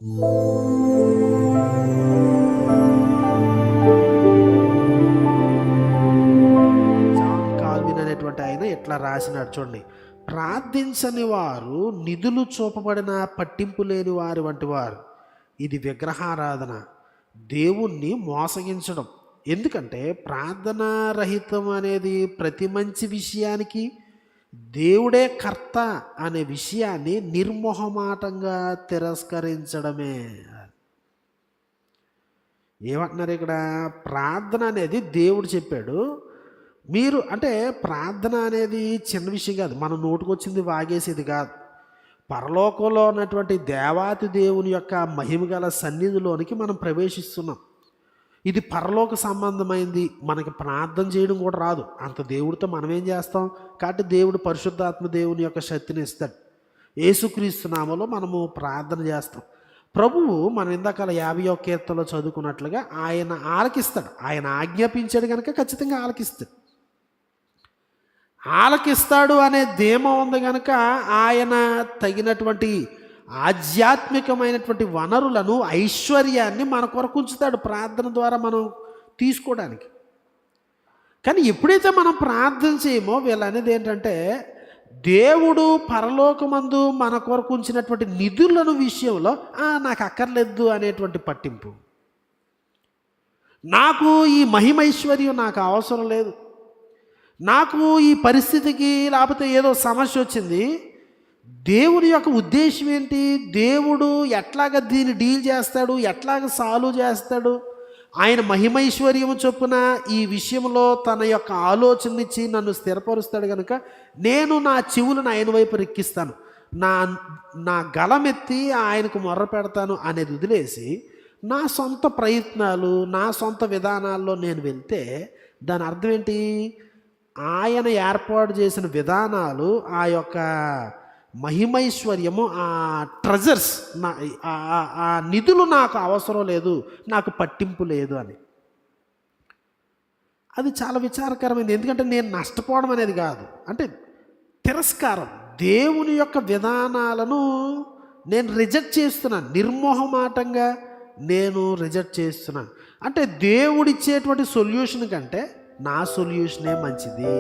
John Calvin అనేటువంటి ఆయన ఇట్లా రాసినాడు చూడండి, ప్రార్థించని వారు నిధులు చూపబడిన పట్టింపు లేని వారి వంటి వారు. ఇది విగ్రహారాధన, దేవుణ్ణి మోసగించడం. ఎందుకంటే ప్రార్థనా రహితం అనేది ప్రతి మంచి విషయానికి దేవుడే కర్త అనే విషయాన్ని నిర్మోహమాటంగా తిరస్కరించడమే. ఏమంటున్నారు ఇక్కడ? ప్రార్థన అనేది దేవుడు చెప్పాడు. మీరు అంటే ప్రార్థన అనేది చిన్న విషయం కాదు, మన నోటుకొచ్చింది వాగేసేది కాదు. పరలోకంలో ఉన్నటువంటి దేవాతి దేవుని యొక్క మహిమగల సన్నిధిలోనికి మనం ప్రవేశిస్తున్నాం. ఇది పరలోక సంబంధమైంది. మనకి ప్రార్థన చేయడం కూడా రాదు, అంత దేవుడితో మనం ఏం చేస్తాం? కాబట్టి దేవుడు పరిశుద్ధాత్మ దేవుని యొక్క శక్తిని ఇస్తాడు. యేసుక్రీస్తు నామములో మనము ప్రార్థన చేస్తాం. ప్రభువు మనం ఇందాక 51వ కీర్తనలో చదువుకున్నట్లుగా ఆయన ఆలకిస్తాడు. ఆయన ఆజ్ఞాపించాడు కనుక ఖచ్చితంగా ఆలకిస్తాడు అనే ధీమా ఉంది కనుక ఆయన తగినటువంటి ఆధ్యాత్మికమైనటువంటి వనరులను, ఐశ్వర్యాన్ని మన కొరకు ఉంచుతాడు ప్రార్థన ద్వారా మనం తీసుకోవడానికి. కానీ ఎప్పుడైతే మనం ప్రార్థన చేయమో వీళ్ళు అనేది ఏంటంటే, దేవుడు పరలోకమందు మన కొరకు ఉంచినటువంటి నిధులను విషయంలో నాకు అక్కర్లేదు అనేటువంటి పట్టింపు. నాకు ఈ మహిమైశ్వర్యం నాకు అవసరం లేదు, నాకు ఈ పరిస్థితికి లేకపోతే ఏదో సమస్య వచ్చింది, దేవుడి యొక్క ఉద్దేశం ఏంటి, దేవుడు ఎట్లాగ దీన్ని డీల్ చేస్తాడు, ఎట్లాగ సాల్వ్ చేస్తాడు, ఆయన మహిమైశ్వర్యము చొప్పున ఈ విషయంలో తన యొక్క ఆలోచననిచ్చి నన్ను స్థిరపరుస్తాడు కనుక నేను నా చెవులను ఆయన వైపు రెక్కిస్తాను, నా గలమెత్తి ఆయనకు మొర్ర పెడతాను అనేది వదిలేసి నా సొంత ప్రయత్నాలు, నా సొంత విధానాల్లో నేను వెళ్తే దాని అర్థం ఏంటి? ఆయన ఏర్పాటు చేసిన విధానాలు, ఆ యొక్క మహిమైశ్వర్యము, ఆ ట్రెజర్స్, ఆ నిధులు నాకు అవసరం లేదు, నాకు పట్టింపు లేదు అని. అది చాలా విచారకరమైనది. ఎందుకంటే నేను నష్టపోవడం అనేది కాదు, అంటే తిరస్కారం. దేవుని యొక్క విధానాలను నేను రిజెక్ట్ చేస్తున్నాను, నిర్మోహమాటంగా నేను రిజెక్ట్ చేస్తున్నాను. అంటే దేవుడిచ్చేటువంటి సొల్యూషన్ కంటే నా సొల్యూషనే మంచిది.